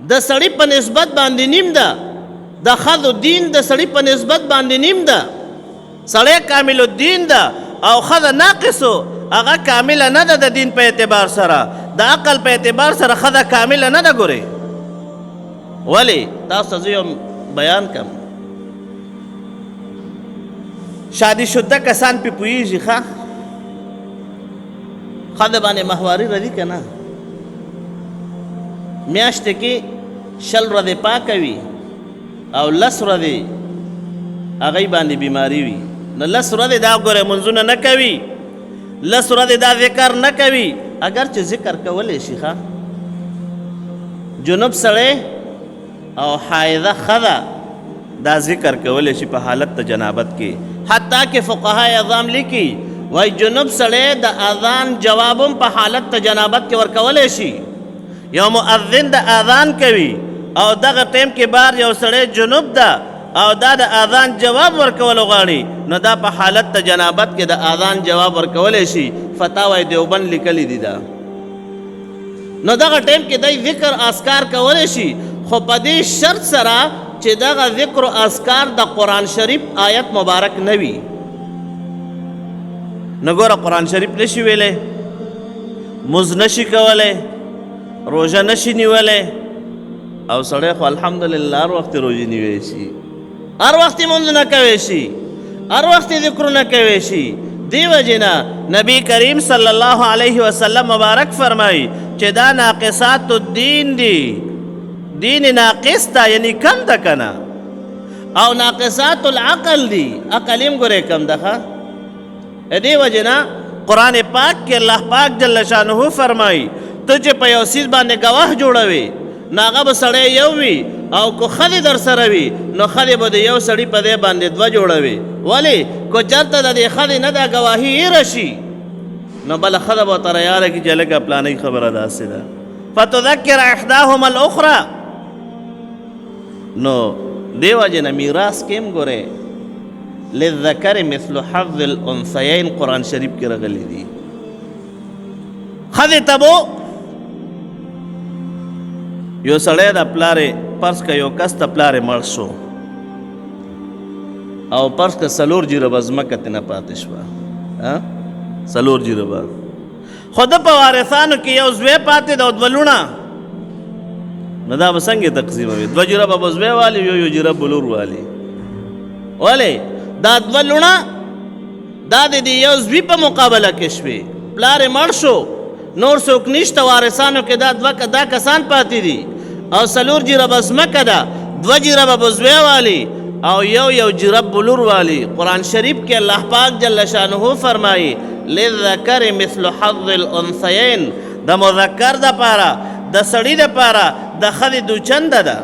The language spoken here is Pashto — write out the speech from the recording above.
د سړی په نسبت باندې نیم ده، د ښځو دین د سړی په نسبت باندې نیم ده. سړی کامل الدین ده او ښځه ناقصو، هغه کامله نه ده د دین په اعتبار سره، د عقل په اعتبار سره ښځه کامله نه ده. ګورئ ولې تاسو ته زه یو بیان کم. شادي شده کسان پې پوهېږي ښه ښځه باندې ماهواري راځي که نه؟ میاشتې کې 20 ورځې پاکه وي او 10 ورځې هغې باندې بیماري وي. نو 10 ورځې دا ګوره منځونه نه کوي، 10 ورځې دا ذکر نه کوي. اگر چې ذکر کولی شي ښه جنوب سړی او حایضه ښځه دا ذکر کولی شي په حالت د جنابت کې. حتی کې فقهای اعظام لیکي وایي جنوب سړی د اذان جواب هم په حالت د جنابت کې ورکولی شي. یو مؤذن د اذان کوي او دغه ټیم کې بار یو سړی جنوب ده او دا د اذان جواب ورکول غواړي، نو دا په حالت د جنابت کې د اذان جواب ورکولی شي. فتاوی دیوبند لیکلی دي دا. نو دغه ټیم کې دی ذکر اذکار کولی شي، خو په دې شرط سره چې دغه ذکر او اذکار د قرآن شریف آیت مبارک نه وي. نو ګوره قرآن شریف نشي ویلی، مز نشي کولی، روژه نشي نیولی، او سړی خو الحمدلله هر وخت روژې نیوی شي، هر وخت منځونه کوی شي، هر وخت ذکرونه کوی شي. دی وجې نه نبی کریم صلی الله علیه وسلم مبارک فرمایي چې دا ناقصات الدین دي، دین ناقص ده یعنی کم ده که نه، او ناقصات العقل دي، عقل هم ګورې کم ده ښه. دی وجې نه قرآن پاک کې الله پاک جل شانه فرمایي ته چې په یو څیز باندې ګواه جوړوي نو هغه به سړی یو وي، او که ښځې در سره وي نو ښځې به د یو سړي په دې باندې 2 جوړوي. ولې که چېرته د دې ښځې نه دا ګواهي هېره شي نو بله ښځه به ورته یاره کړي چې لږه پلانۍ خبره داسې ده، فتذکر احداهما الاخرى. نو دې وجې نه میراث کې هم ګورئ للذکر مثل حظ الانثیین قرآن شریف کې راغلی دي. ښځې ته به یو سړی د پلارې فرض که یو کس ته پلارې مړ شو او فرض که 4 جریبه ځمکه ترې نه پاتې شوه، 4 جریبه، خو ده په وارثانو کې یو زوی پاتې ده او 2 لوڼه، نو دا به څنګه تقسیموي؟ 2 جریبه به زوی والي، یو جریب به لور والي. ولې دا 2 لوڼه دا د دې یو زوی په مقابله کې شوې، پلار یې مړ شو، نور څوک نشته، وارثانو کې دا کسان پاتې دي او 4 جریبه ځمکه ده، 2 جریبه به زوی والي او یو جریب به لور والي. قرآن شریف کې الله پاک جل شانه فرمایي للذکر مثل حظ الانثیین، د مذکر د پاره د سړي د پاره د ښځې 2 چنده ده.